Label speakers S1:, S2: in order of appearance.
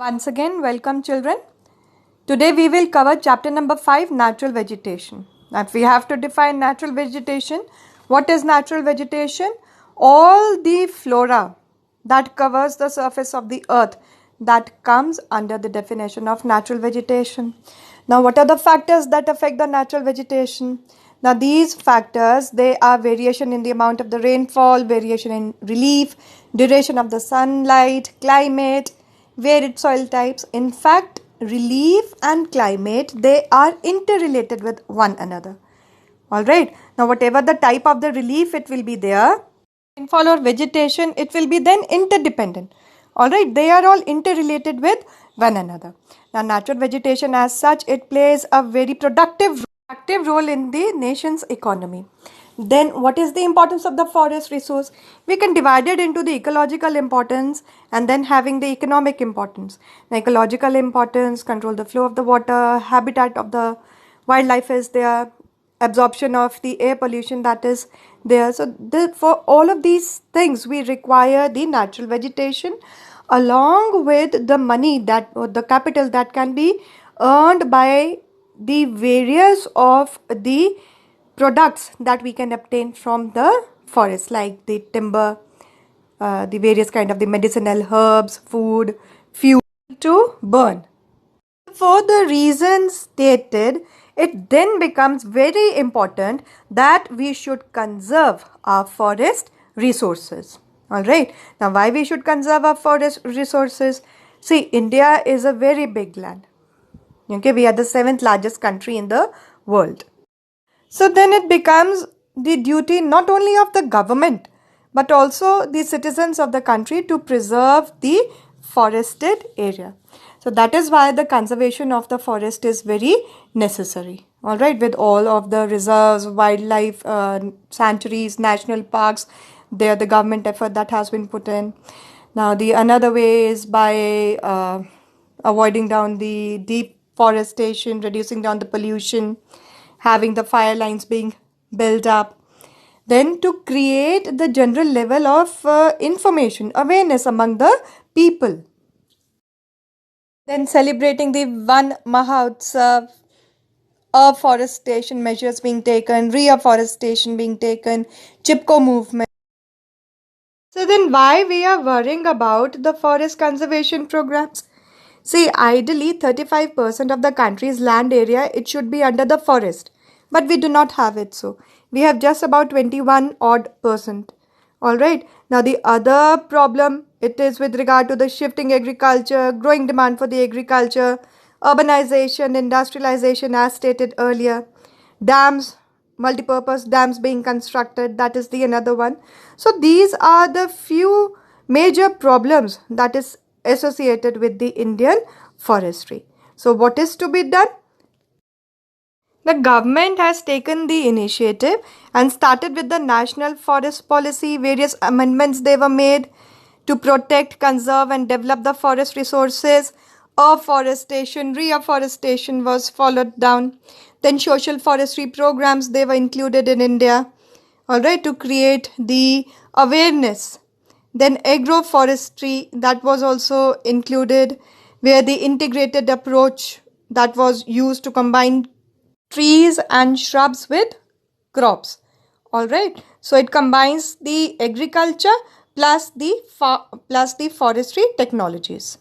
S1: Once again, welcome children. Today we will cover chapter number 5, natural vegetation. Now if we have to define natural vegetation, what is natural vegetation? All the flora that covers the surface of the earth that comes under the definition of natural vegetation. Now what are the factors that affect the natural vegetation? Now these factors, they are variation in the amount of the rainfall, variation in relief, duration of the sunlight, climate, varied soil types. In fact, relief and climate, they are interrelated with one another. Alright, now whatever the type of the relief, it will be there. Rainfall or vegetation, it will be then interdependent. Alright, they are all interrelated with one another. Now natural vegetation as such, it plays a very productive role in the nation's economy. Then what is the importance of the forest resource? We can divide it into the ecological importance and then having the economic importance. The ecological importance, control the flow of the water, habitat of the wildlife is there, absorption of the air pollution that is there. So for all of these things we require the natural vegetation along with the money that or the capital that can be earned by the various of the products that we can obtain from the forest, like the timber, the various kind of the medicinal herbs, food, fuel to burn. For the reasons stated, it then becomes very important that we should conserve our forest resources. Alright, now why we should conserve our forest resources? See, India is a very big land. Okay, we are the 7th largest country in the world. So then it becomes the duty not only of the government but also the citizens of the country to preserve the forested area. So that is why the conservation of the forest is very necessary. Alright, with all of the reserves, wildlife sanctuaries, national parks, there the government effort that has been put in. Now the another way is by avoiding down the deforestation, reducing down the pollution, having the fire lines being built up. Then to create the general level of information, awareness among the people. Then celebrating the Van Mahotsav, afforestation measures being taken, reforestation being taken, Chipko movement. So then why we are worrying about the forest conservation programs? See, ideally 35% of the country's land area, it should be under the forest. But we do not have it so. We have just about 21 odd percent. Alright. Now the other problem, it is with regard to the shifting agriculture, growing demand for the agriculture, urbanization, industrialization as stated earlier, dams, multipurpose dams being constructed, that is the another one. So these are the few major problems that is associated with the Indian forestry. So what is to be done? The government has taken the initiative and started with the National Forest Policy. Various amendments they were made to protect, conserve and develop the forest resources. Afforestation, reforestation was followed down. Then social forestry programs, they were included in India. Alright, to create the awareness. Then agroforestry, that was also included, where the integrated approach that was used to combine trees and shrubs with crops. Alright, so it combines the agriculture plus the forestry technologies.